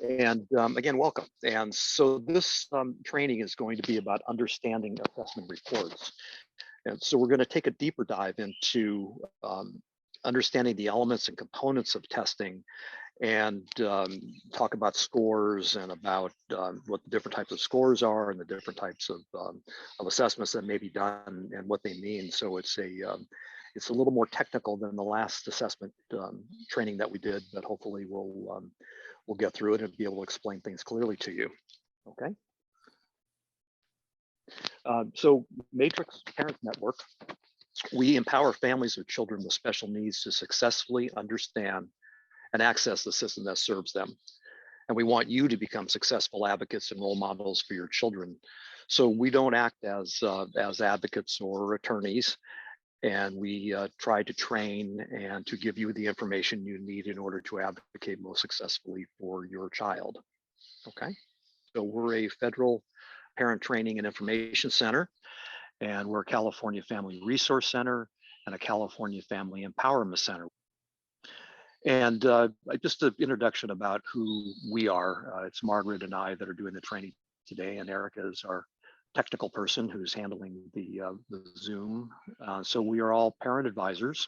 And again, welcome. And so this training is going to be about understanding assessment reports. And so we're going to take a deeper dive into understanding the elements and components of testing and talk about scores and about what the different types of scores are and the different types of assessments that may be done and what they mean. So it's a little more technical than the last assessment training that we did, but hopefully we'll get through it and be able to explain things clearly to you. Okay. So Matrix Parent Network, we empower families with children with special needs to successfully understand and access the system that serves them. And we want you to become successful advocates and role models for your children. So we don't act as advocates or attorneys, and we try to train and to give you the information you need in order to advocate most successfully for your child. Okay, so we're a federal parent training and information center, and we're a California Family Resource Center and a California Family Empowerment Center. And just an introduction about who we are. It's Margaret and I that are doing the training today, and Erica is our technical person who's handling the Zoom. So we are all parent advisors.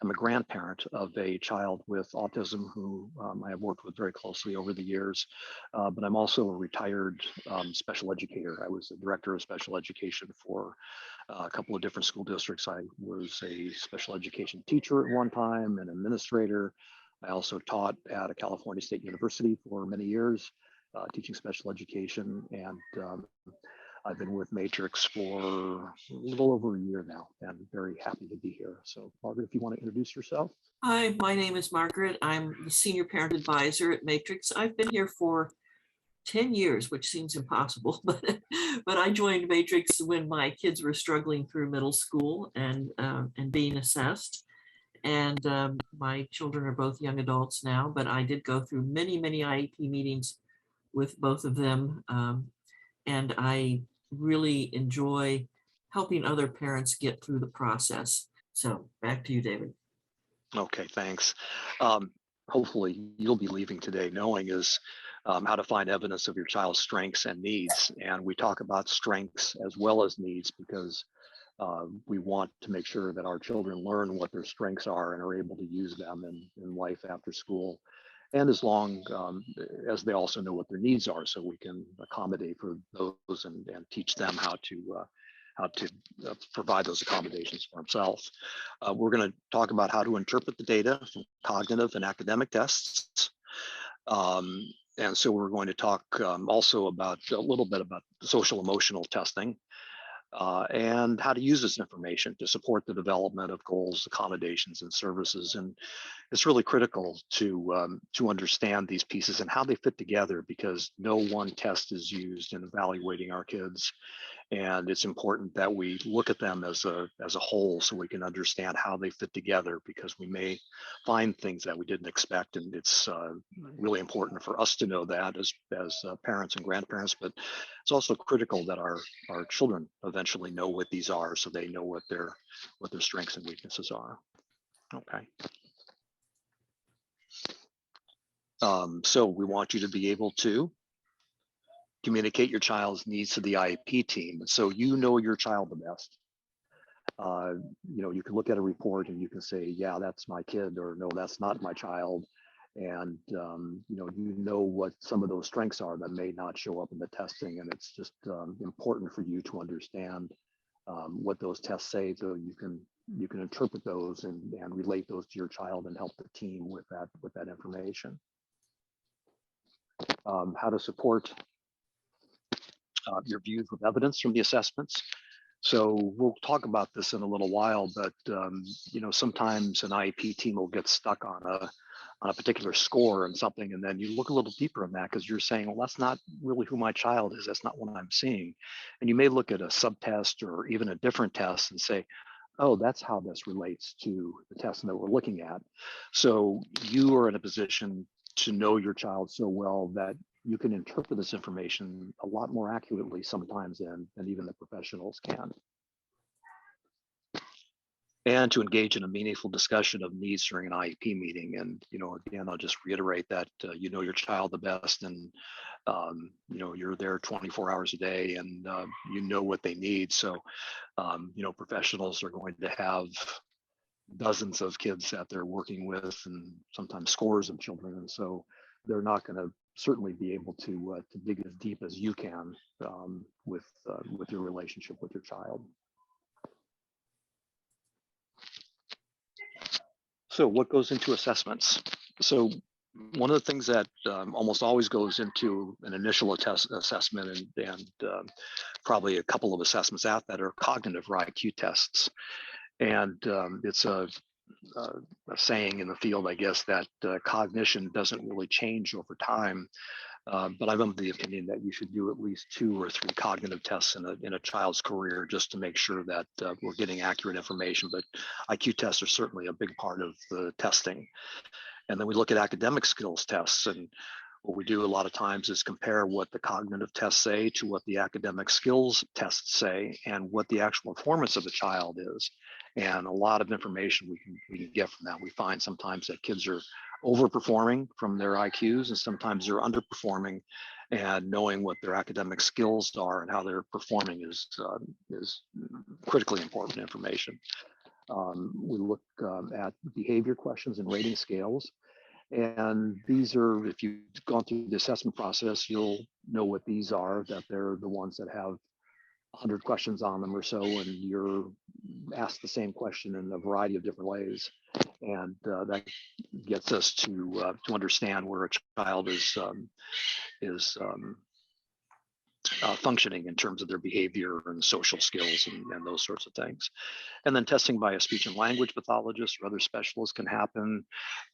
I'm a grandparent of a child with autism who I have worked with very closely over the years, but I'm also a retired special educator. I was the director of special education for a couple of different school districts. I was a special education teacher at one time, an administrator. I also taught at a California State University for many years, teaching special education, and I've been with Matrix for a little over a year now, and very happy to be here. So Margaret, if you want to introduce yourself. Hi, my name is Margaret. I'm the Senior Parent Advisor at Matrix. I've been here for 10 years, which seems impossible, but I joined Matrix when my kids were struggling through middle school and being assessed. And my children are both young adults now, but I did go through many IEP meetings with both of them. And I really enjoy helping other parents get through the process. So back to you, David. Okay, thanks. Hopefully you'll be leaving today knowing how to find evidence of your child's strengths and needs. And we talk about strengths as well as needs because we want to make sure that our children learn what their strengths are and are able to use them in life after school. And as long as they also know what their needs are, so we can accommodate for those and teach them how to provide those accommodations for themselves. We're going to talk about how to interpret the data from cognitive and academic tests. And so we're going to talk also about a little bit about social emotional testing. And how to use this information to support the development of goals, accommodations, and services. And it's really critical to understand these pieces and how they fit together because no one test is used in evaluating our kids. And it's important that we look at them as a whole so we can understand how they fit together because we may find things that we didn't expect. And it's really important for us to know that as parents and grandparents, but it's also critical that our children eventually know what these are so they know what their strengths and weaknesses are. Okay. So we want you to be able to communicate your child's needs to the IEP team. So you know your child the best. You can look at a report and you can say, yeah, that's my kid, or no, that's not my child. And you know what some of those strengths are that may not show up in the testing. And it's just important for you to understand what those tests say so you can interpret those and relate those to your child and help the team with that information. How to support your views with evidence from the assessments. So we'll talk about this in a little while, but sometimes an IEP team will get stuck on a particular score and something, and then you look a little deeper in that because you're saying, well, that's not really who my child is. That's not what I'm seeing. And you may look at a subtest or even a different test and say, oh, that's how this relates to the test that we're looking at. So you are in a position to know your child so well that you can interpret this information a lot more accurately sometimes than even the professionals can. and to engage in a meaningful discussion of needs during an IEP meeting. And, again, I'll just reiterate that you know your child the best, and you're there 24 hours a day, and you know what they need. So, professionals are going to have dozens of kids that they're working with, and sometimes scores of children, and so they're not going to certainly be able to dig as deep as you can with your relationship with your child. So what goes into assessments? So one of the things that almost always goes into an initial assessment, and probably a couple of assessments after that, are cognitive or IQ tests. And it's a saying in the field, I guess, that cognition doesn't really change over time. But I'm of the opinion that you should do at least 2 or 3 cognitive tests in a child's career, just to make sure that we're getting accurate information. But IQ tests are certainly a big part of the testing. And then we look at academic skills tests, and what we do a lot of times is compare what the cognitive tests say to what the academic skills tests say, and what the actual performance of the child is. And a lot of information we can get from that. We find sometimes that kids are overperforming from their IQs, and sometimes they're underperforming, and knowing what their academic skills are and how they're performing is critically important information. We look at behavior questions and rating scales. And these are, if you've gone through the assessment process, you'll know what these are, that they're the ones that have 100 questions on them or so, and you're asked the same question in a variety of different ways. And that gets us to understand where a child is functioning in terms of their behavior and social skills and those sorts of things. And then testing by a speech and language pathologist or other specialists can happen.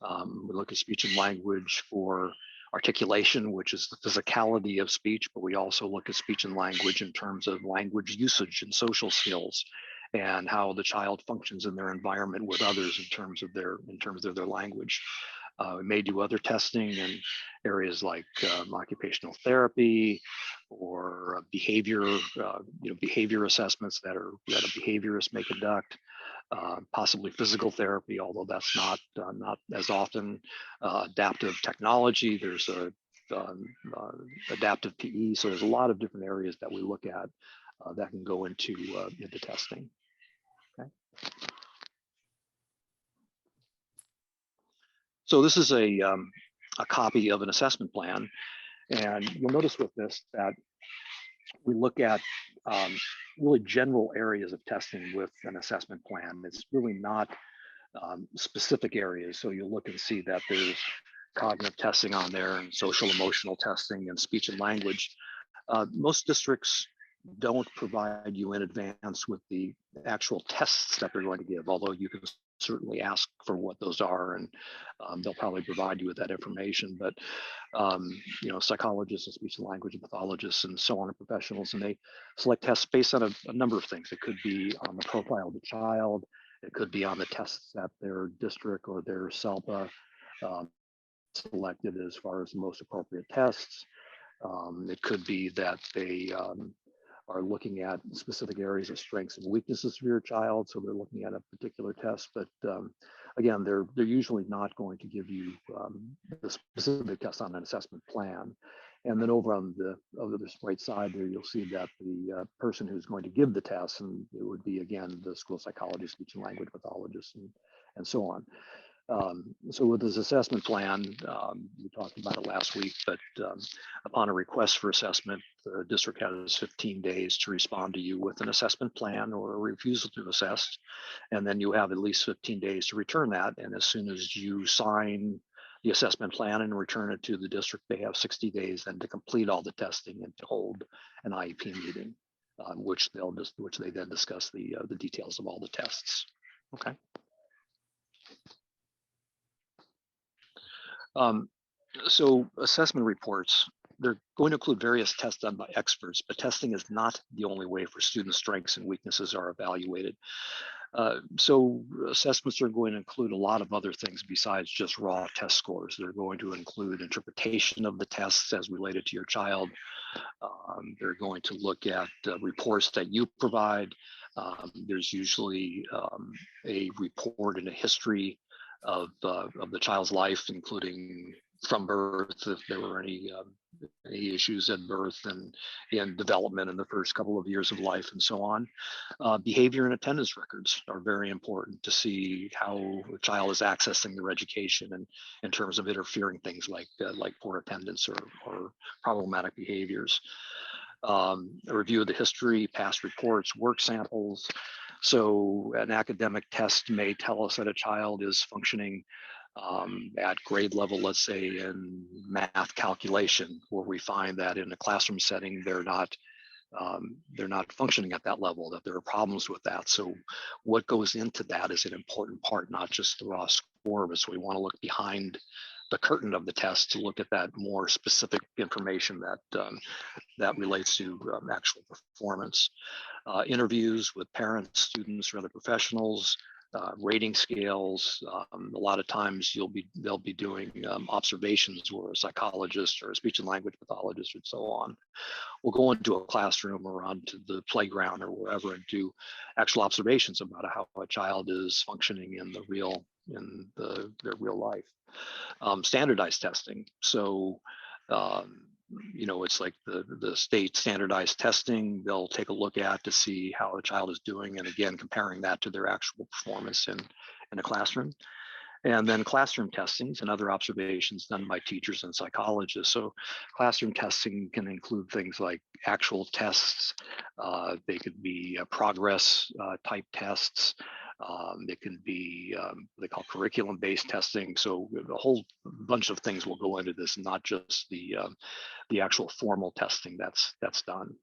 We look at speech and language for articulation, which is the physicality of speech, but we also look at speech and language in terms of language usage and social skills, and how the child functions in their environment with others in terms of their language. We may do other testing in areas like occupational therapy or behavior assessments that a behaviorist may conduct. Possibly physical therapy, although that's not as often. Adaptive technology. There's adaptive PE. So there's a lot of different areas that we look at that can go into testing. Okay. So this is a copy of an assessment plan, and you'll notice with this that we look at really general areas of testing with an assessment plan. It's really not specific areas. So you'll look and see that there's cognitive testing on there, and social emotional testing, and speech and language. Most districts don't provide you in advance with the actual tests that they're going to give, although you can certainly ask for what those are, and they'll probably provide you with that information. But psychologists and speech and language pathologists and so on are professionals, and they select tests based on a number of things. It could be on the profile of the child. It could be on the tests that their district or their SELPA selected as far as the most appropriate tests. It could be that they are looking at specific areas of strengths and weaknesses for your child, so they're looking at a particular test. But again, they're usually not going to give you the specific test on an assessment plan. And then over on the right side there, you'll see that the person who's going to give the test, and it would be again the school psychologist, speech and language pathologist, and so on. So with this assessment plan, we talked about it last week, but upon a request for assessment, the district has 15 days to respond to you with an assessment plan or a refusal to assess. And then you have at least 15 days to return that. And as soon as you sign the assessment plan and return it to the district, they have 60 days then to complete all the testing and to hold an IEP meeting, which they then discuss the details of all the tests. Okay. So assessment reports, they're going to include various tests done by experts, but testing is not the only way for student strengths and weaknesses are evaluated. So assessments are going to include a lot of other things besides just raw test scores. They're going to include interpretation of the tests as related to your child. They're going to look at reports that you provide. There's usually a report and a history of the child's life, including from birth, if there were any issues at birth and in development in the first couple of years of life and so on. Behavior and attendance records are very important to see how a child is accessing their education and in terms of interfering things like poor attendance or problematic behaviors. A review of the history, past reports, work samples. So an academic test may tell us that a child is functioning at grade level, let's say in math calculation, where we find that in a classroom setting, they're not functioning at that level, that there are problems with that. So what goes into that is an important part, not just the raw score, but so we want to look behind the curtain of the test to look at that more specific information that relates to actual performance. Interviews with parents, students, or other professionals, rating scales. A lot of times they'll be doing observations where a psychologist or a speech and language pathologist and so on will go into a classroom or onto the playground or wherever and do actual observations about how a child is functioning in their real life. Standardized testing. So it's like the state standardized testing they'll take a look at to see how a child is doing, and again comparing that to their actual performance in a classroom. And then classroom testings and other observations done by teachers and psychologists. So classroom testing can include things like actual tests. They could be progress type tests. It can be what they call curriculum-based testing. So a whole bunch of things will go into this, not just the actual formal testing that's done.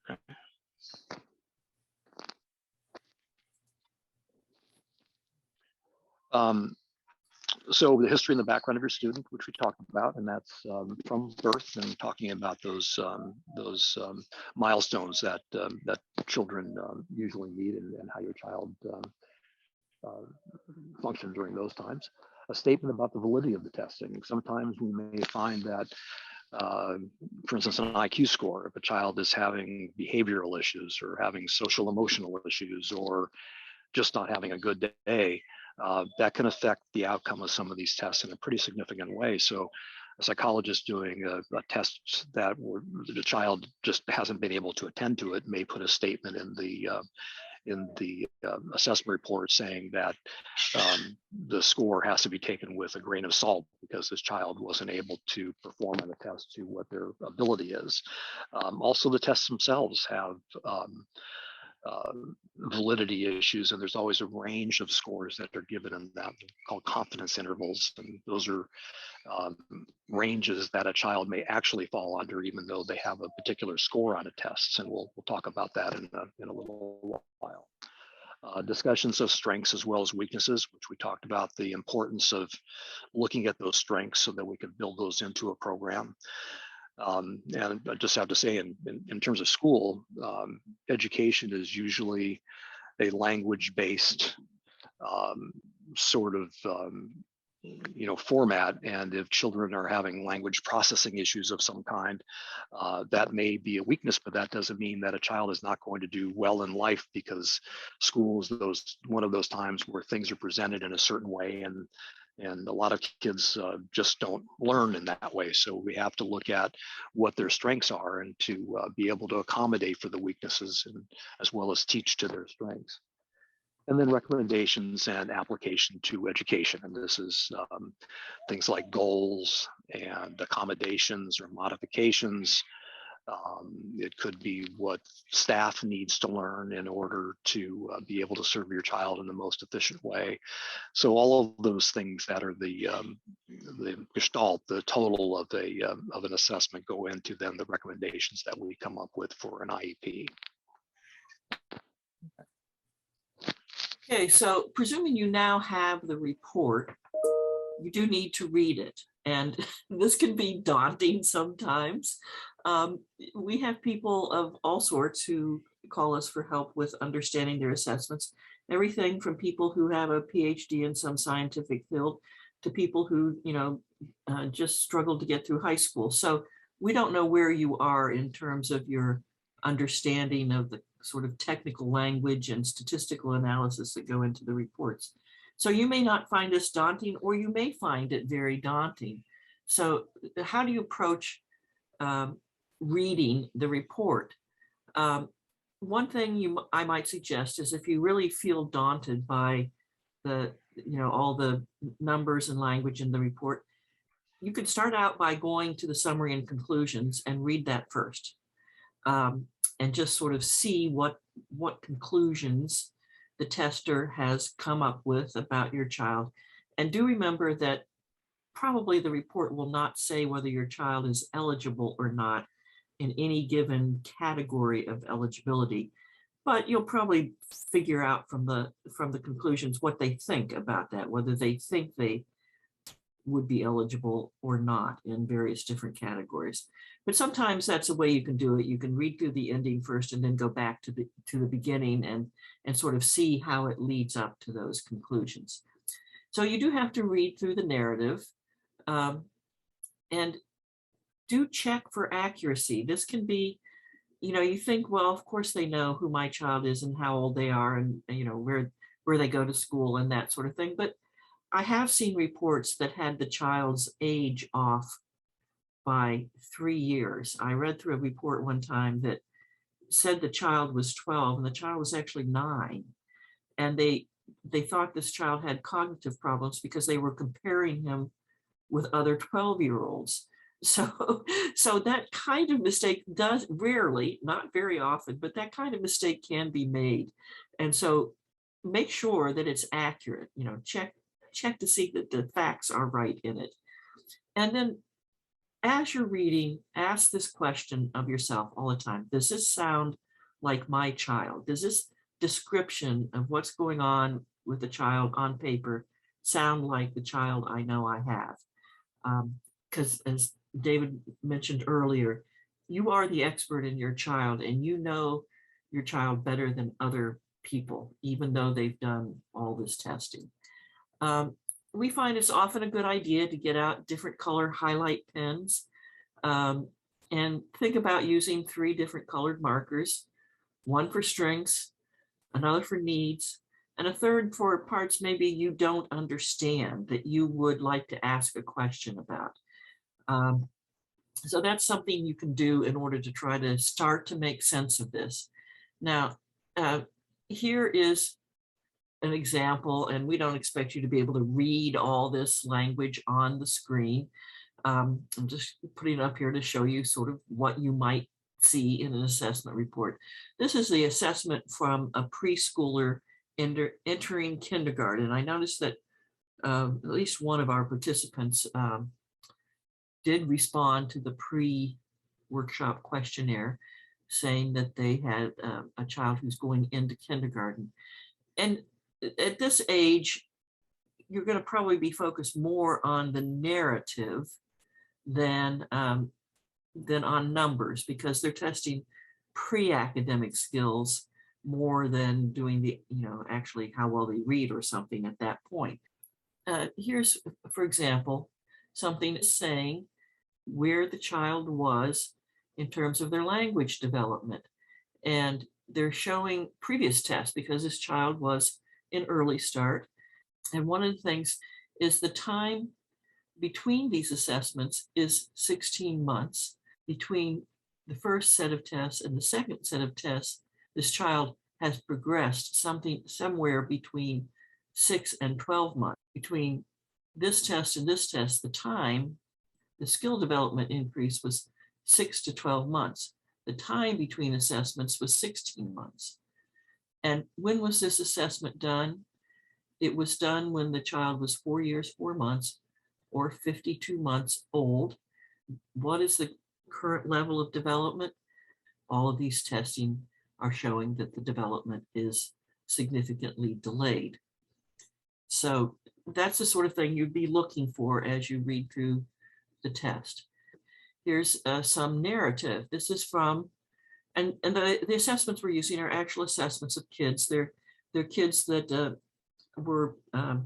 Okay. So the history and the background of your student, which we talked about, and that's from birth, and talking about those milestones that children usually need, and how your child functioned during those times. A statement about the validity of the testing. Sometimes we may find that, for instance, an IQ score, if a child is having behavioral issues or having social emotional issues or just not having a good day, that can affect the outcome of some of these tests in a pretty significant way. So a psychologist doing a test that the child just hasn't been able to attend to it may put a statement in the assessment report saying that the score has to be taken with a grain of salt because this child wasn't able to perform on the test to what their ability is. Also, the tests themselves have validity issues, and there's always a range of scores that are given in that called confidence intervals, and those are ranges that a child may actually fall under even though they have a particular score on a test, and we'll talk about that in a little while. Discussions of strengths as well as weaknesses, which we talked about the importance of looking at those strengths so that we can build those into a program. And I just have to say, in terms of school, education is usually a language-based sort of format. And if children are having language processing issues of some kind, that may be a weakness, but that doesn't mean that a child is not going to do well in life, because school is one of those times where things are presented in a certain way, and a lot of kids just don't learn in that way. So we have to look at what their strengths are and to be able to accommodate for the weaknesses, and as well as teach to their strengths. And then recommendations and application to education. And this is things like goals and accommodations or modifications. It could be what staff needs to learn in order to be able to serve your child in the most efficient way. So all of those things that are the gestalt, the total of an assessment, go into then the recommendations that we come up with for an IEP. Okay, so presuming you now have the report, you do need to read it. And this can be daunting sometimes. We have people of all sorts who call us for help with understanding their assessments. Everything from people who have a PhD in some scientific field to people who, just struggled to get through high school. So we don't know where you are in terms of your understanding of sort of technical language and statistical analysis that go into the reports. So you may not find this daunting, or you may find it very daunting. So how do you approach reading the report? One thing I might suggest is, if you really feel daunted by all the numbers and language in the report, you could start out by going to the summary and conclusions and read that first, and just sort of see what conclusions the tester has come up with about your child. And do remember that probably the report will not say whether your child is eligible or not in any given category of eligibility, but you'll probably figure out from the conclusions what they think about that, whether they think they would be eligible or not in various different categories. But sometimes that's a way you can do it. You can read through the ending first and then go back to the beginning and sort of see how it leads up to those conclusions. So you do have to read through the narrative, and do check for accuracy. This can be, you think, well, of course they know who my child is and how old they are, and where they go to school and that sort of thing. But I have seen reports that had the child's age off by 3 years. I read through a report one time that said the child was 12 and the child was actually 9. And they thought this child had cognitive problems because they were comparing him with other 12-year-olds. So that kind of mistake does rarely, not very often, but that kind of mistake can be made. And so make sure that it's accurate, check to see that the facts are right in it. And then as you're reading, ask this question of yourself all the time. Does this sound like my child? Does this description of what's going on with the child on paper sound like the child I know I have? Because as David mentioned earlier, you are the expert in your child, and you know your child better than other people, even though they've done all this testing. We find it's often a good idea to get out different color highlight pens, and think about using 3 different colored markers, one for strengths, another for needs, and a third for parts maybe you don't understand that you would like to ask a question about. So that's something you can do in order to try to start to make sense of this. Now, here is an example, and we don't expect you to be able to read all this language on the screen. I'm just putting it up here to show you sort of what you might see in an assessment report. This is the assessment from a preschooler entering kindergarten. I noticed that at least one of our participants did respond to the pre-workshop questionnaire, saying that they had a child who's going into kindergarten. And at this age, you're going to probably be focused more on the narrative than on numbers, because they're testing pre-academic skills more than doing the, actually how well they read or something at that point. Here's, for example, something that's saying where the child was in terms of their language development. And they're showing previous tests because this child was in early start. And one of the things is the time between these assessments is 16 months. Between the first set of tests and the second set of tests, this child has progressed somewhere between 6 and 12 months. Between this test and this test, the skill development increase was 6 to 12 months. The time between assessments was 16 months. And when was this assessment done? It was done when the child was 4 years, 4 months, or 52 months old. What is the current level of development? All of these testing are showing that the development is significantly delayed. So that's the sort of thing you'd be looking for as you read through the test. Here's some narrative. This is from, and the assessments we're using are actual assessments of kids. They're kids that were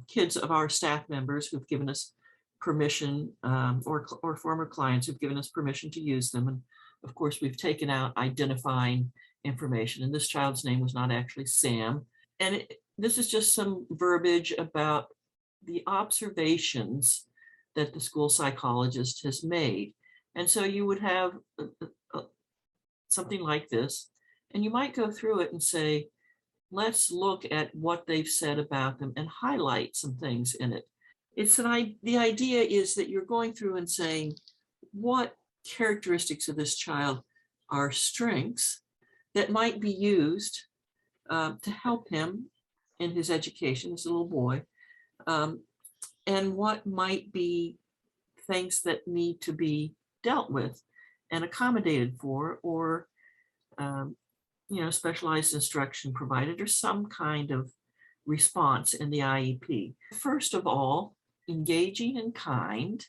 kids of our staff members who've given us permission, or former clients who've given us permission to use them. And of course, we've taken out identifying information. And this child's name was not actually Sam. And this is just some verbiage about the observations that the school psychologist has made. And so you would have something like this, and you might go through it and say, let's look at what they've said about them and highlight some things in it. The idea is that you're going through and saying, what characteristics of this child are strengths that might be used to help him in his education as a little boy, and what might be things that need to be dealt with and accommodated for, or specialized instruction provided, or some kind of response in the IEP. First of all, engaging and kind.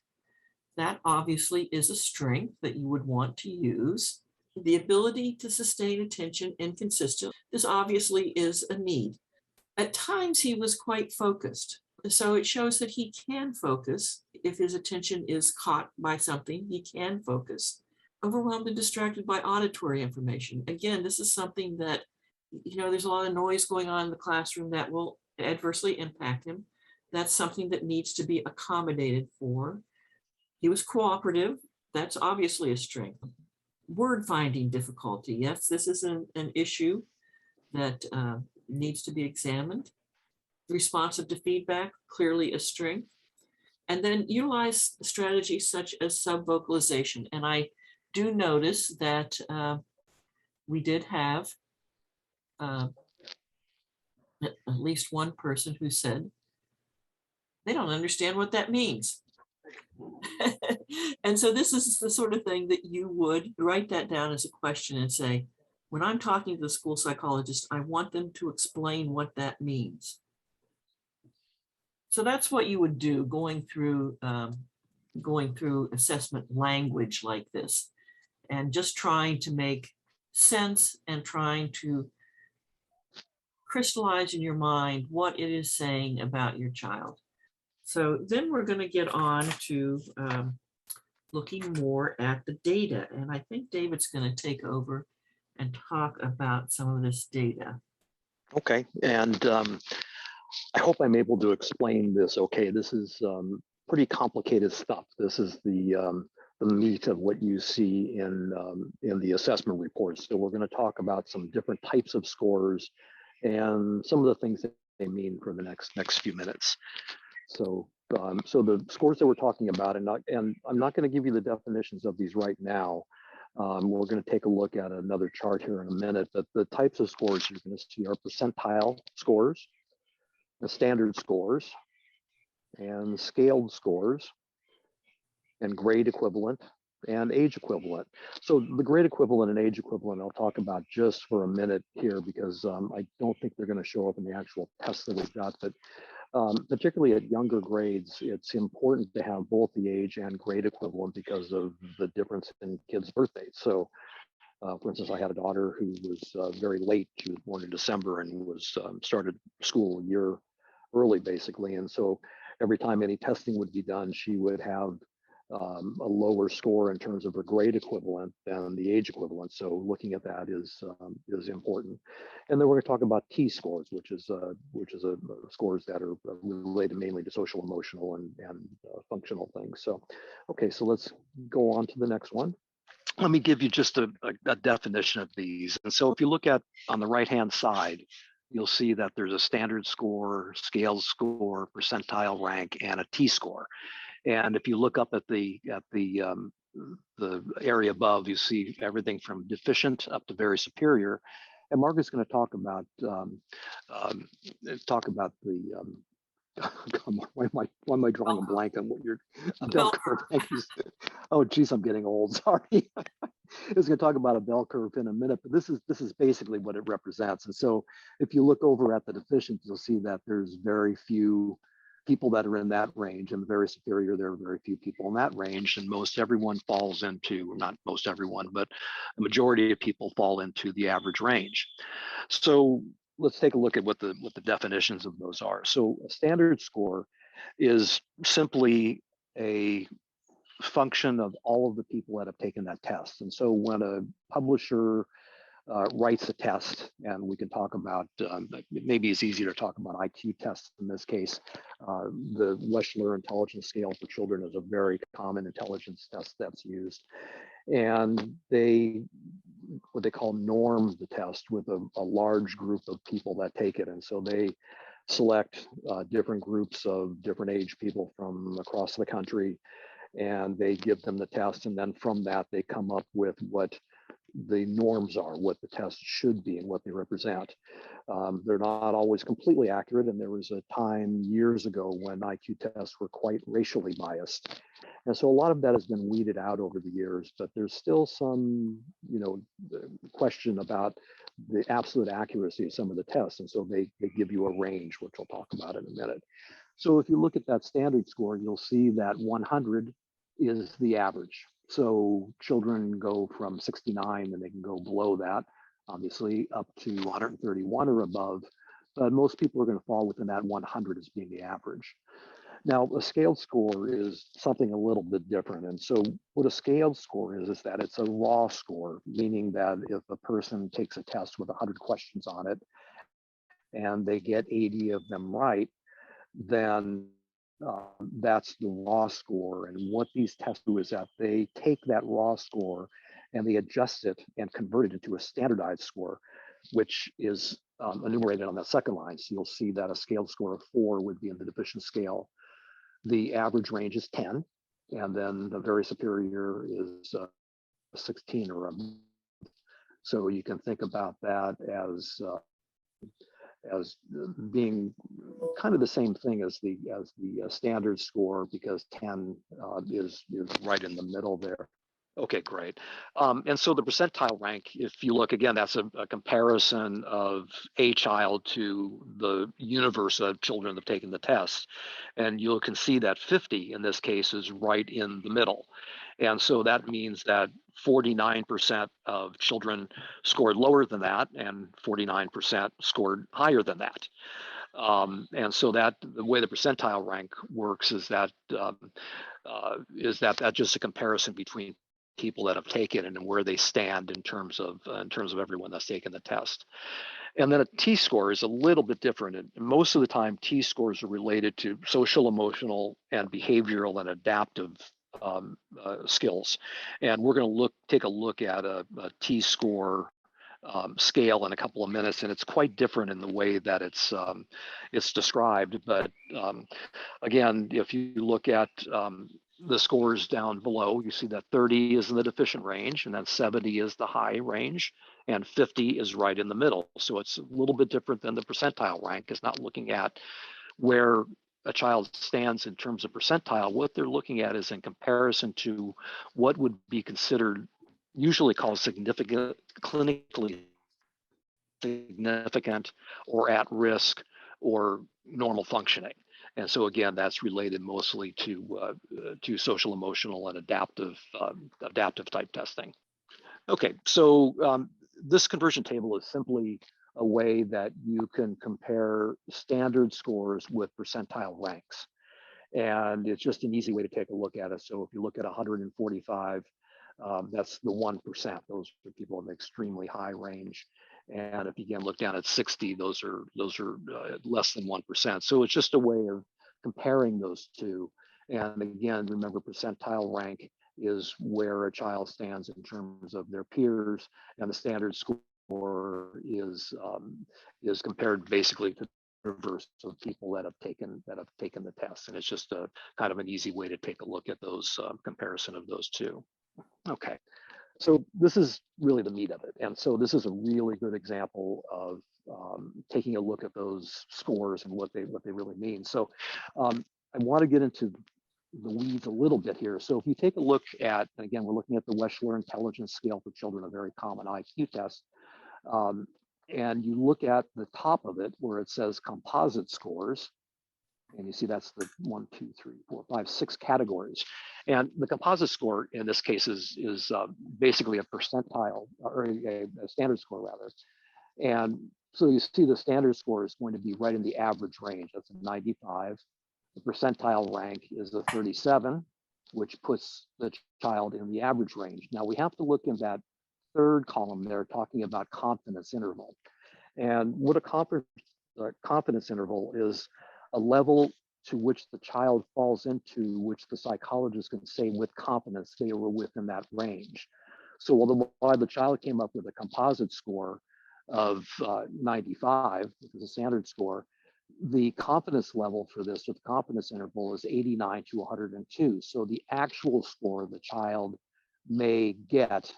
That obviously is a strength that you would want to use. The ability to sustain attention and consistent. This obviously is a need. At times he was quite focused. So it shows that he can focus. If his attention is caught by something, he can focus. Overwhelmed and distracted by auditory information. Again, this is something that, there's a lot of noise going on in the classroom that will adversely impact him. That's something that needs to be accommodated for. He was cooperative. That's obviously a strength. Word finding difficulty. Yes, this is an issue that needs to be examined. Responsive to feedback, clearly a strength. And then utilize strategies such as subvocalization. And I do notice that we did have at least one person who said, they don't understand what that means. And so this is the sort of thing that you would write that down as a question and say, when I'm talking to the school psychologist, I want them to explain what that means. So that's what you would do going through assessment language like this, and just trying to make sense and trying to crystallize in your mind what it is saying about your child. So then we're going to get on to looking more at the data. And I think David's going to take over and talk about some of this data. Okay, and I hope I'm able to explain this okay. This is pretty complicated stuff. This is the meat of what you see in the assessment reports. So we're going to talk about some different types of scores and some of the things that they mean for the next few minutes. So the scores that we're talking about, and I'm not going to give you the definitions of these right now. We're going to take a look at another chart here in a minute, but the types of scores you're going to see are percentile scores, the standard scores, and scaled scores, and grade equivalent, and age equivalent. So the grade equivalent and age equivalent I'll talk about just for a minute here, because I don't think they're going to show up in the actual tests that we've got, but particularly at younger grades, it's important to have both the age and grade equivalent because of the difference in kids' birth dates. So for instance, I had a daughter who was very late. She was born in December and was started school a year early, basically. And so every time any testing would be done, she would have a lower score in terms of her grade equivalent than the age equivalent. So looking at that is important. And then we're going to talk about T-scores, which is scores that are related mainly to social, emotional, and functional things. So, okay, so let's go on to the next one. Let me give you just a definition of these. And so if you look at on the right-hand side, you'll see that there's a standard score, scale score, percentile rank, and a T-score. And if you look up at the area above, you see everything from deficient up to very superior. And Margaret's going to talk about the why am I drawing a blank on what you're a bell curve? Thank you. Oh, geez, I'm getting old. Sorry. I was going to talk about a bell curve in a minute, but this is basically what it represents. And so, if you look over at the deficient, you'll see that there's very few people that are in that range, and the very superior, there are very few people in that range, and most everyone falls into, not most everyone, but a majority of people fall into the average range. So let's take a look at what the definitions of those are. So a standard score is simply a function of all of the people that have taken that test. And so when a publisher writes a test, and we can talk about, maybe it's easier to talk about IQ tests in this case. The Wechsler Intelligence Scale for Children is a very common intelligence test that's used. And what they call norm the test with a large group of people that take it. And so they select different groups of different age people from across the country, and they give them the test. And then from that, they come up with what the norms are, what the test should be and what they represent. They're not always completely accurate. And there was a time years ago when IQ tests were quite racially biased. And so a lot of that has been weeded out over the years, but there's still some, question about the absolute accuracy of some of the tests. And so they give you a range, which we'll talk about in a minute. So if you look at that standard score, you'll see that 100 is the average. So children go from 69 and they can go below that, obviously up to 131 or above, but most people are going to fall within that 100 as being the average. Now, a scaled score is something a little bit different. And so what a scaled score is that it's a raw score, meaning that if a person takes a test with 100 questions on it and they get 80 of them right, then that's the raw score. And what these tests do is that they take that raw score and they adjust it and convert it into a standardized score, which is enumerated on that second line. So you'll see that a scaled score of 4 would be in the deficient scale. The average range is 10, and then the very superior is 16 or above. So you can think about that as being kind of the same thing as the standard score, because 10 is right in the middle there. Okay, great. And so the percentile rank, if you look again, that's a comparison of a child to the universe of children that have taken the test. And you can see that 50 in this case is right in the middle. And so that means that 49% of children scored lower than that, and 49% scored higher than that. And so that the way the percentile rank works is that that's just a comparison between people that have taken it and where they stand in terms of everyone that's taken the test. And then a T-score is a little bit different. And most of the time, T-scores are related to social, emotional, and behavioral and adaptive skills. And we're going to take a look at a T-score scale in a couple of minutes, and it's quite different in the way that it's described. But again, if you look at the scores down below, you see that 30 is in the deficient range, and then 70 is the high range, and 50 is right in the middle. So it's a little bit different than the percentile rank. It's not looking at where a child stands in terms of percentile. What they're looking at is in comparison to what would be considered, usually called significant, clinically significant, or at risk, or normal functioning. And so again, that's related mostly to social, emotional, and adaptive type testing. Okay, so this conversion table is simply a way that you can compare standard scores with percentile ranks. And it's just an easy way to take a look at it. So if you look at 145, that's the 1%. Those are people in the extremely high range. And if you again look down at 60, those are less than 1%. So it's just a way of comparing those two. And again, remember, percentile rank is where a child stands in terms of their peers, and the standard score is compared basically to the reverse of people that have taken the test. And it's just a kind of an easy way to take a look at those comparison of those two. Okay. So this is really the meat of it. And so this is a really good example of taking a look at those scores and what they really mean. So I want to get into the weeds a little bit here. So if you take a look at, and again, we're looking at the Wechsler Intelligence Scale for Children, a very common IQ test. And you look at the top of it where it says composite scores, and you see that's the 1, 2, 3, 4, 5, 6 categories. And the composite score in this case is basically a percentile, or a standard score rather. And so you see the standard score is going to be right in the average range. That's a 95. The percentile rank is a 37, which puts the child in the average range. Now we have to look in that third column there talking about confidence interval. And what a confidence interval is a level to which the child falls into, which the psychologist can say with confidence they were within that range. So while the child came up with a composite score of 95, which is a standard score, the confidence level for this, or the confidence interval, is 89 to 102. So the actual score the child may get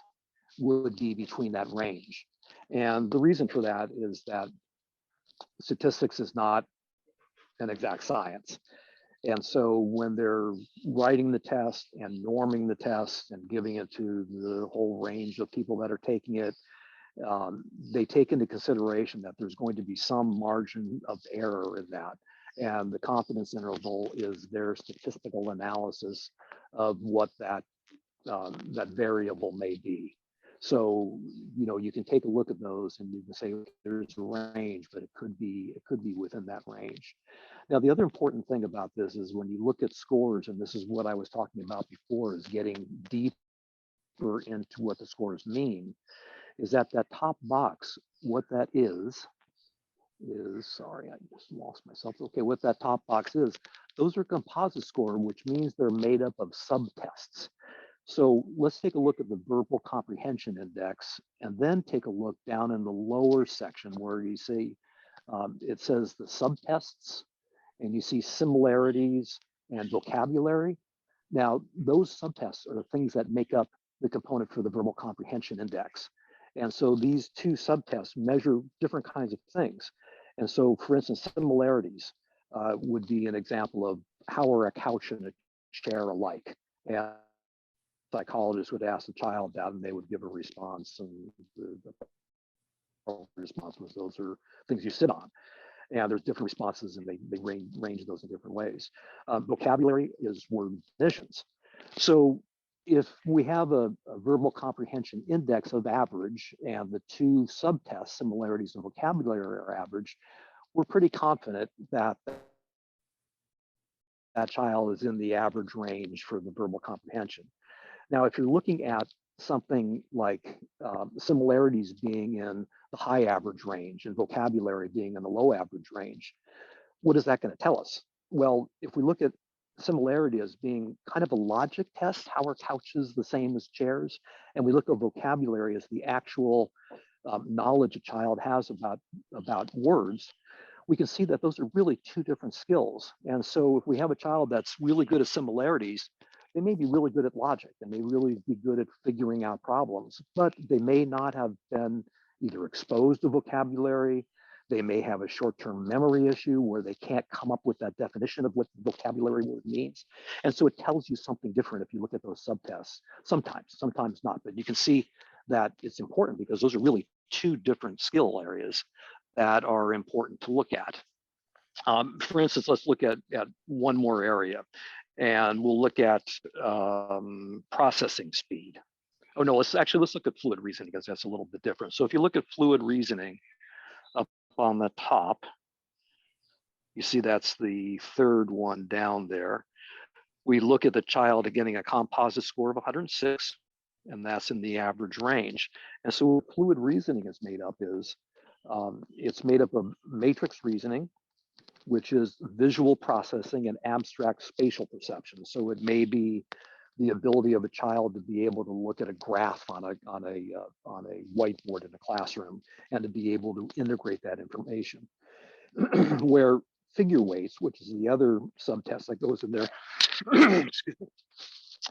would be between that range. And the reason for that is that statistics is not an exact science. And so when they're writing the test and norming the test and giving it to the whole range of people that are taking it, they take into consideration that there's going to be some margin of error in that. And the confidence interval is their statistical analysis of what that variable may be. So, you can take a look at those and you can say there's a range, but it could be within that range. Now, the other important thing about this is when you look at scores, and this is what I was talking about before, is getting deeper into what the scores mean, is that top box, what that is, sorry, I just lost myself. Okay, what that top box is, those are composite score, which means they're made up of subtests. So let's take a look at the verbal comprehension index and then take a look down in the lower section where you see it says the subtests, and you see similarities and vocabulary. Now, those subtests are the things that make up the component for the verbal comprehension index. And so these two subtests measure different kinds of things. And so, for instance, similarities would be an example of how are a couch and a chair alike. And psychologists would ask the child that, and they would give a response. And the response was, those are things you sit on. And there's different responses, and they range those in different ways. Vocabulary is word definitions. So if we have a verbal comprehension index of average and the two subtests, similarities and vocabulary, are average, we're pretty confident that that child is in the average range for the verbal comprehension. Now, if you're looking at something like similarities being in the high average range and vocabulary being in the low average range, what is that going to tell us? Well, if we look at similarity as being kind of a logic test, how are couches the same as chairs? And we look at vocabulary as the actual knowledge a child has about words, we can see that those are really two different skills. And so if we have a child that's really good at similarities, they may be really good at logic and may really be good at figuring out problems, but they may not have been either exposed to vocabulary. They may have a short-term memory issue where they can't come up with that definition of what the vocabulary word means. And so it tells you something different if you look at those subtests. Sometimes not, but you can see that it's important because those are really two different skill areas that are important to look at. For instance, let's look at one more area, and we'll look at processing speed. Oh no, let's look at fluid reasoning because that's a little bit different. So if you look at fluid reasoning up on the top, you see that's the third one down there. We look at the child getting a composite score of 106, and that's in the average range. And so what fluid reasoning is made up is, it's made up of matrix reasoning, which is visual processing and abstract spatial perception. So it may be the ability of a child to be able to look at a graph on a whiteboard in a classroom and to be able to integrate that information. Where figure weights, which is the other subtest that goes in there, excuse me,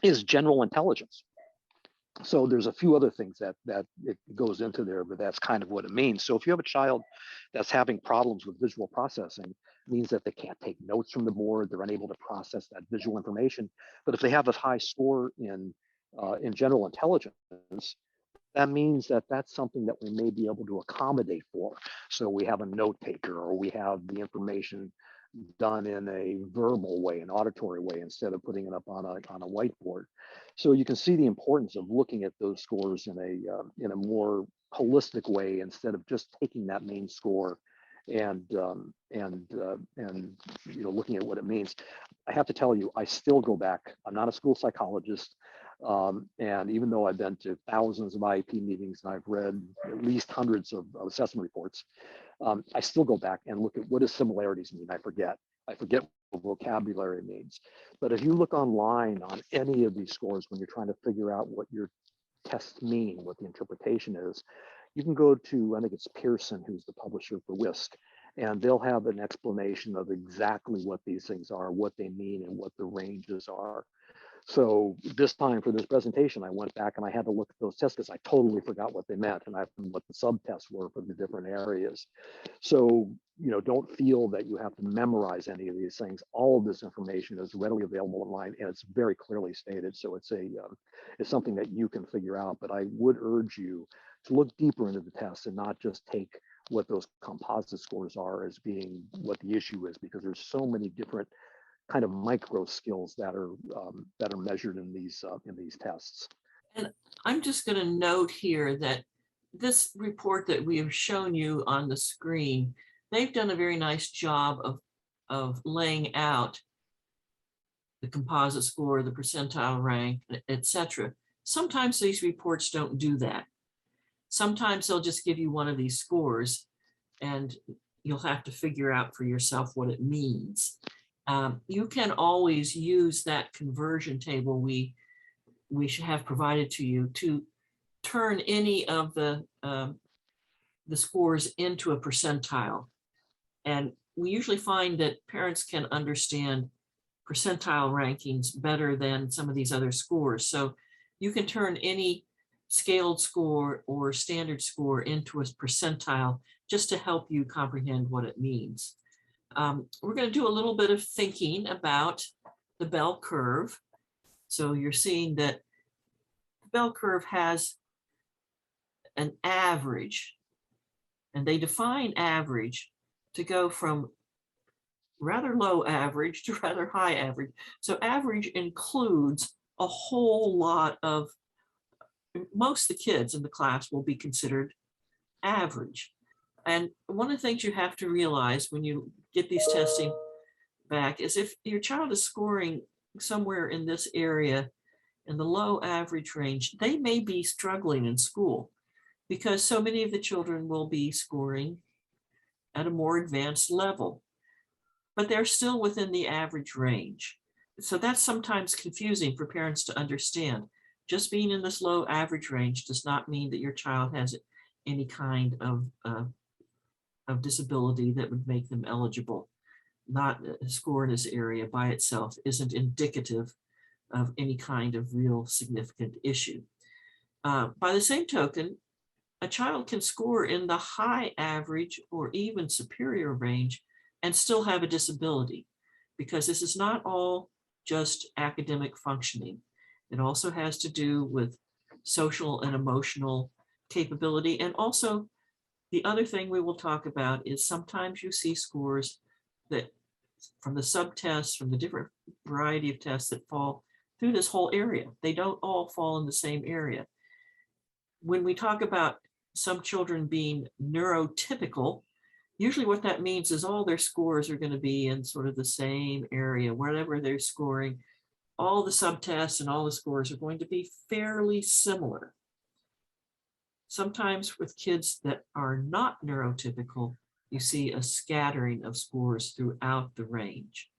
is general intelligence. So there's a few other things that it goes into there, but that's kind of what it means. So if you have a child that's having problems with visual processing, it means that they can't take notes from the board, they're unable to process that visual information. But if they have a high score in general intelligence, that means that that's something that we may be able to accommodate for. So we have a note taker, or we have the information done in a verbal way, an auditory way, instead of putting it up on a whiteboard. So you can see the importance of looking at those scores in a more holistic way instead of just taking that main score and looking at what it means. I have to tell you, I still go back. I'm not a school psychologist. And even though I've been to thousands of IEP meetings and I've read at least hundreds of assessment reports, I still go back and look at what does similarities mean. I forget what vocabulary means. But if you look online on any of these scores, when you're trying to figure out what your tests mean, what the interpretation is, you can go to, I think it's Pearson, who's the publisher for WISC, and they'll have an explanation of exactly what these things are, what they mean, and what the ranges are. So this time for this presentation, I went back and I had to look at those tests because I totally forgot what they meant and what the subtests were for the different areas. So, don't feel that you have to memorize any of these things. All of this information is readily available online and it's very clearly stated. So it's something that you can figure out, but I would urge you to look deeper into the tests and not just take what those composite scores are as being what the issue is, because there's so many different kind of micro skills that are measured in these tests. And I'm just going to note here that this report that we have shown you on the screen, they've done a very nice job of laying out the composite score, the percentile rank, etc. Sometimes these reports don't do that. Sometimes they'll just give you one of these scores and you'll have to figure out for yourself what it means. You can always use that conversion table we should have provided to you to turn any of the scores into a percentile. And we usually find that parents can understand percentile rankings better than some of these other scores. So you can turn any scaled score or standard score into a percentile just to help you comprehend what it means. We're going to do a little bit of thinking about the bell curve. So you're seeing that the bell curve has an average, and they define average to go from rather low average to rather high average. So average includes a whole lot of, most of the kids in the class will be considered average. And one of the things you have to realize when you get these testing back is if your child is scoring somewhere in this area in the low average range, they may be struggling in school because so many of the children will be scoring at a more advanced level, but they're still within the average range. So that's sometimes confusing for parents to understand. Just being in this low average range does not mean that your child has any kind of disability that would make them eligible. Not a score in this area by itself isn't indicative of any kind of real significant issue. By the same token, a child can score in the high average or even superior range and still have a disability, because this is not all just academic functioning. It also has to do with social and emotional capability. And also, the other thing we will talk about is sometimes you see scores that from the subtests, from the different variety of tests that fall through this whole area. They don't all fall in the same area. When we talk about some children being neurotypical, usually what that means is all their scores are going to be in sort of the same area, wherever they're scoring. All the subtests and all the scores are going to be fairly similar. Sometimes with kids that are not neurotypical, you see a scattering of scores throughout the range.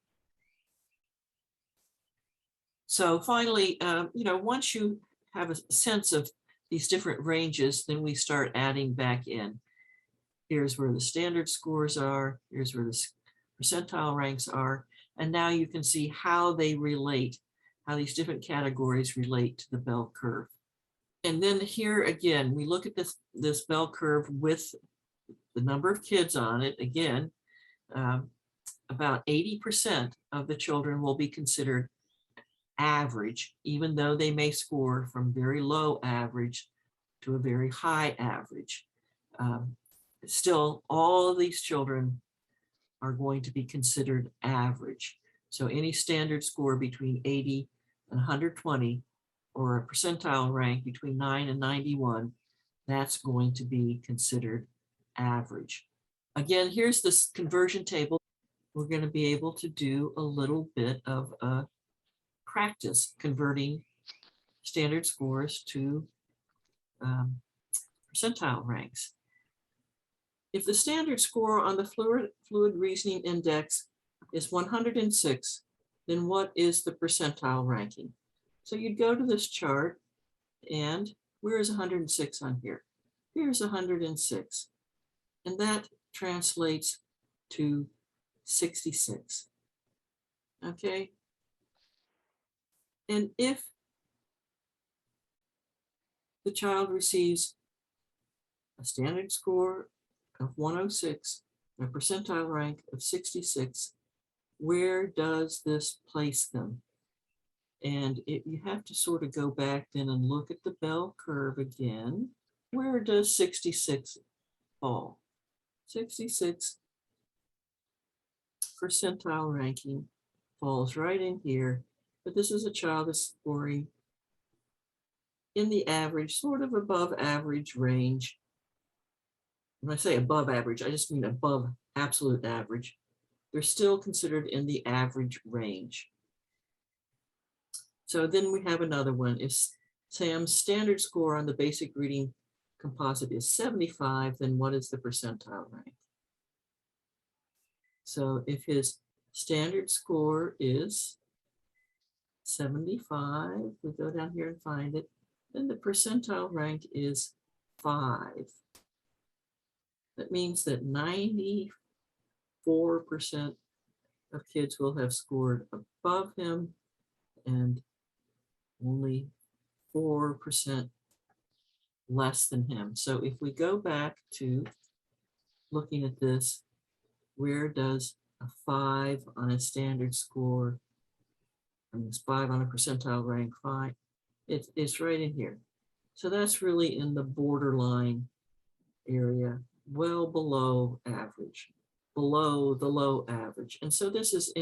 So finally, once you have a sense of these different ranges, then we start adding back in. Here's where the standard scores are. Here's where the percentile ranks are. And now you can see how they relate, how these different categories relate to the bell curve. And then here again, we look at this bell curve with the number of kids on it. Again, about 80% of the children will be considered average, even though they may score from very low average to a very high average. Still, all of these children are going to be considered average. So any standard score between 80 and 120, or a percentile rank between 9 and 91, that's going to be considered average. Again, here's this conversion table. We're going to be able to do a little bit of practice converting standard scores to percentile ranks. If the standard score on the fluid reasoning index is 106, then what is the percentile ranking? So you'd go to this chart, and where is 106 on here? Here's 106, and that translates to 66. Okay, and if the child receives a standard score of 106, a percentile rank of 66, where does this place them? And you have to sort of go back then and look at the bell curve again. Where does 66 fall? 66 percentile ranking falls right in here, but this is a child that's scoring in the average, sort of above average range. When I say above average, I just mean above absolute average. They're still considered in the average range. So then we have another one. If Sam's standard score on the basic reading composite is 75, then what is the percentile rank? So if his standard score is 75, we go down here and find it, then the percentile rank is 5. That means that 94% of kids will have scored above him and only 4% less than him. So if we go back to looking at this, where does a 5 on a standard score, and it's 5 on a percentile rank 5, it's right in here. So that's really in the borderline area, well below average, below the low average. And so this is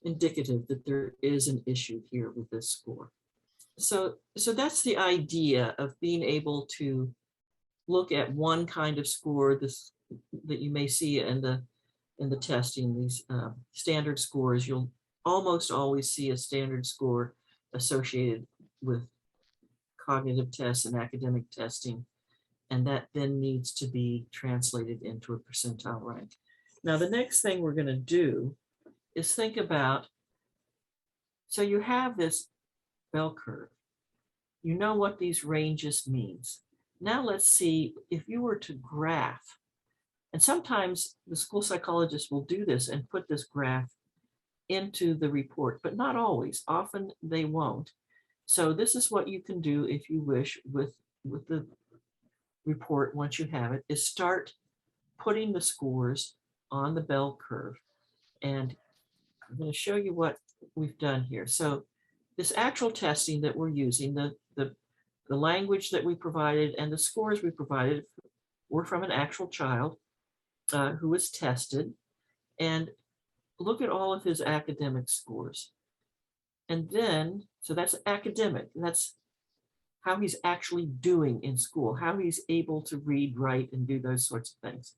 indicative that there is an issue here with this score. So that's the idea of being able to look at one kind of score that you may see in the testing, these standard scores. You'll almost always see a standard score associated with cognitive tests and academic testing, and that then needs to be translated into a percentile rank. Now, the next thing we're going to do is think about, so you have this bell curve. You know what these ranges means. Now let's see if you were to graph, and sometimes the school psychologist will do this and put this graph into the report, but not always. Often they won't. So this is what you can do if you wish with the report once you have it, is start putting the scores on the bell curve. And I'm going to show you what we've done here. So this actual testing that we're using, the language that we provided and the scores we provided were from an actual child who was tested. And look at all of his academic scores. And then, so that's academic. That's how he's actually doing in school, how he's able to read, write, and do those sorts of things.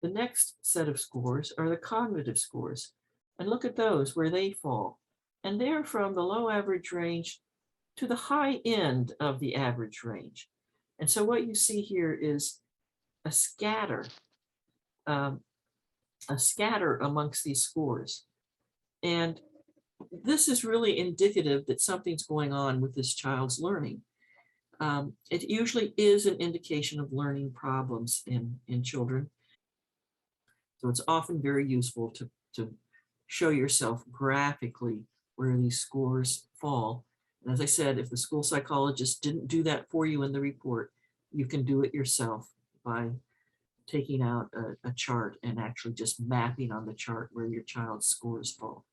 The next set of scores are the cognitive scores. And look at those, where they fall. And they're from the low average range to the high end of the average range. And so what you see here is a scatter amongst these scores. And this is really indicative that something's going on with this child's learning. It usually is an indication of learning problems in children. So it's often very useful to show yourself graphically where these scores fall. And as I said, if the school psychologist didn't do that for you in the report, you can do it yourself by taking out a chart and actually just mapping on the chart where your child's scores fall.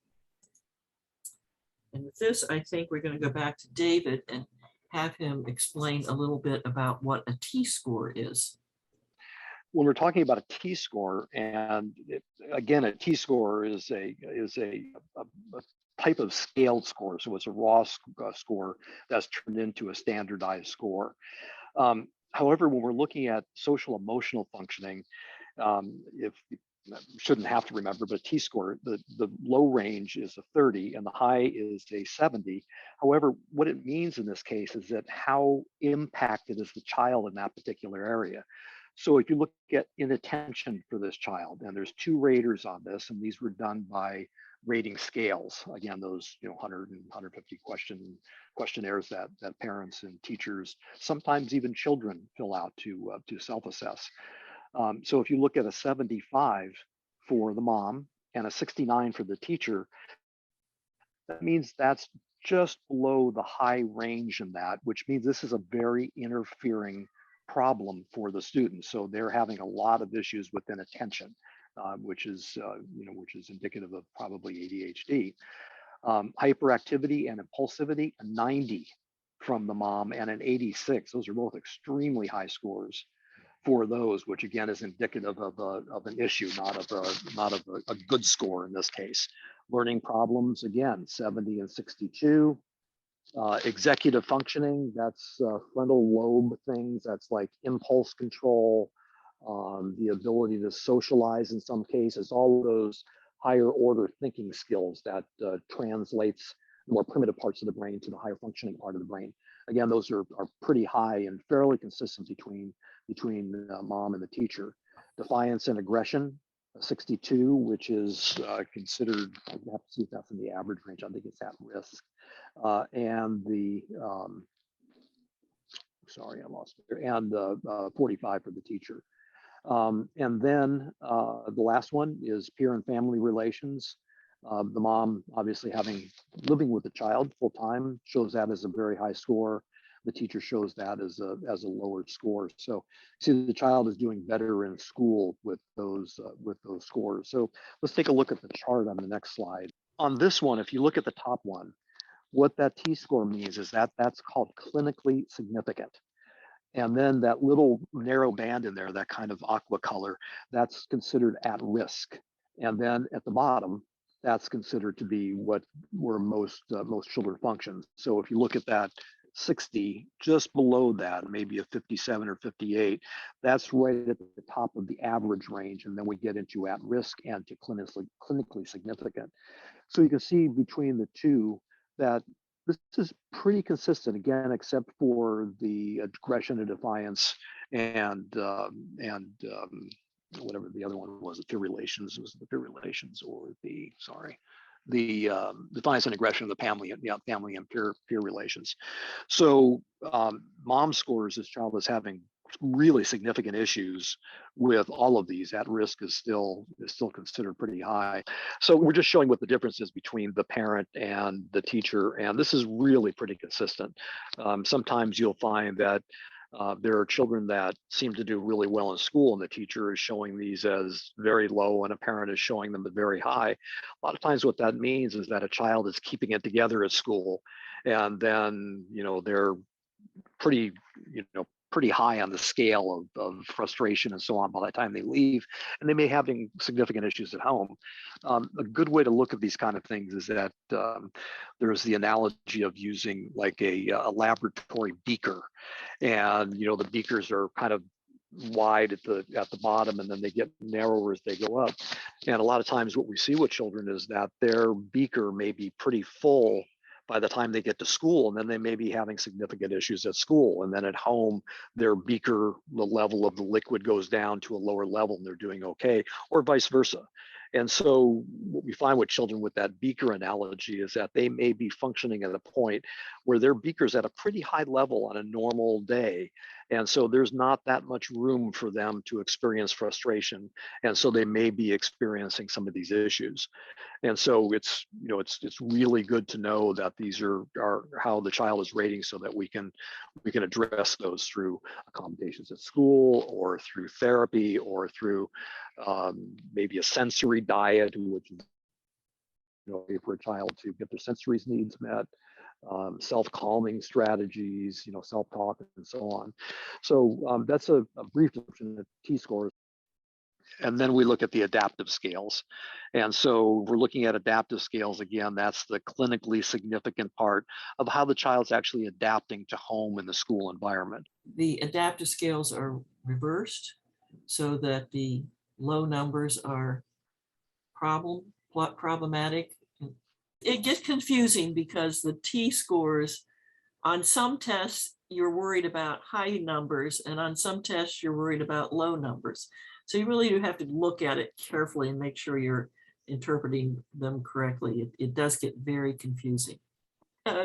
And with this, I think we're going to go back to David and have him explain a little bit about what a T-score is. When we're talking about a T-score, and again, a T-score is a type of scaled score. So it's a raw score that's turned into a standardized score. However, when we're looking at social emotional functioning, if shouldn't have to remember, but T-score, the low range is a 30 and the high is a 70. However, what it means in this case is that how impacted is the child in that particular area. So if you look at inattention for this child, and there's 2 raters on this, and these were done by rating scales. Again, those 100 and 150 questionnaires that parents and teachers, sometimes even children, fill out to self-assess. So if you look at a 75 for the mom and a 69 for the teacher, that means that's just below the high range in that, which means this is a very interfering problem for the students. So they're having a lot of issues within attention, which is indicative of probably ADHD. Hyperactivity and impulsivity, a 90 from the mom and an 86. Those are both extremely high scores for those, which again is indicative of an issue, not of a good score in this case. Learning problems, again, 70 and 62. Executive functioning, that's frontal lobe things, that's like impulse control, the ability to socialize in some cases, all of those higher order thinking skills that translates the more primitive parts of the brain to the higher functioning part of the brain. Again, those are pretty high and fairly consistent between mom and the teacher. Defiance and aggression, 62, which is considered, I have to see if that's in the average range, I think it's at risk. And the, sorry, I lost it, and 45 for the teacher. And then the last one is peer and family relations. The mom obviously living with the child full time shows that as a very high score. The teacher shows that as a lower score. So see, the child is doing better in school with those scores. So let's take a look at the chart on the next slide. On this one, if you look at the top one, what that T-score means is that that's called clinically significant. And then that little narrow band in there, that kind of aqua color, that's considered at risk. And then at the bottom, that's considered to be where most children function. So if you look at that 60, just below that, maybe a 57 or 58, that's right at the top of the average range. And then we get into at risk and to clinically significant. So you can see between the two that this is pretty consistent, again, except for the aggression and defiance and whatever the other one was, the peer relations, or the defiance and aggression of the family and peer relations. So mom scores this child is having really significant issues with all of these. At risk is still considered pretty high. So we're just showing what the difference is between the parent and the teacher, and this is really pretty consistent. Sometimes you'll find that there are children that seem to do really well in school, and the teacher is showing these as very low, and a parent is showing them as very high. A lot of times what that means is that a child is keeping it together at school, and then they're pretty high on the scale of frustration and so on by the time they leave, and they may be having significant issues at home. A good way to look at these kind of things is that there's the analogy of using like a laboratory beaker, and the beakers are kind of wide at the bottom, and then they get narrower as they go up. And a lot of times what we see with children is that their beaker may be pretty full by the time they get to school, and then they may be having significant issues at school. And then at home, their beaker, the level of the liquid goes down to a lower level and they're doing okay, or vice versa. And so what we find with children with that beaker analogy is that they may be functioning at a point where their beaker's at a pretty high level on a normal day. And so there's not that much room for them to experience frustration. And so they may be experiencing some of these issues. And so it's really good to know that these are how the child is rating, so that we can address those through accommodations at school, or through therapy, or through maybe a sensory diet, which is for a child to get their sensory needs met, self-calming strategies, self-talk and so on. So that's a brief description of T-scores. And then we look at the adaptive scales. And so we're looking at adaptive scales. Again, that's the clinically significant part of how the child's actually adapting to home and the school environment. The adaptive scales are reversed so that the low numbers are problematic. It gets confusing because the T-scores on some tests, you're worried about high numbers, and on some tests, you're worried about low numbers. So you really do have to look at it carefully and make sure you're interpreting them correctly. It does get very confusing.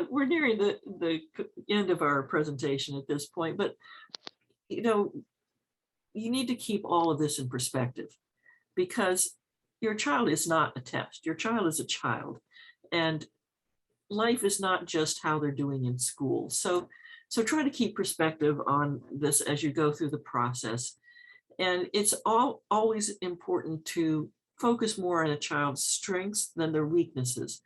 We're nearing the end of our presentation at this point, but you need to keep all of this in perspective, because your child is not a test. Your child is a child, and life is not just how they're doing in school. So try to keep perspective on this as you go through the process. And it's always important to focus more on a child's strengths than their weaknesses.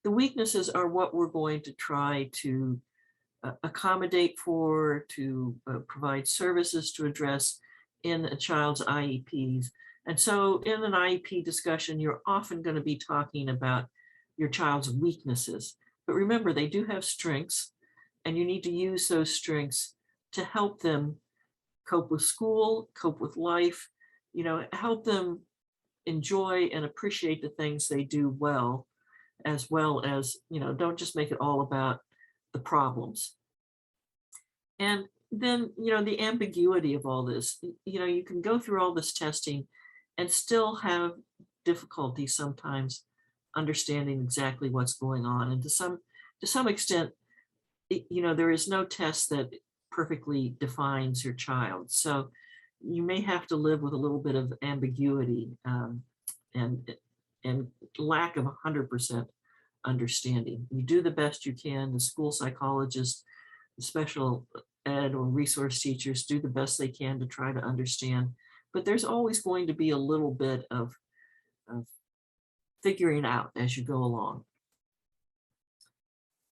The weaknesses are what we're going to try to accommodate for, to provide services to address in a child's IEPs. And so in an IEP discussion, you're often going to be talking about your child's weaknesses. But remember, they do have strengths, and you need to use those strengths to help them cope with school, cope with life, help them enjoy and appreciate the things they do well as, don't just make it all about the problems. And then, the ambiguity of all this, you can go through all this testing and still have difficulty sometimes understanding exactly what's going on. And to some extent, there is no test that perfectly defines your child. So you may have to live with a little bit of ambiguity and lack of 100% understanding. You do the best you can. The school psychologists, the special ed or resource teachers do the best they can to try to understand. But there's always going to be a little bit of figuring out as you go along.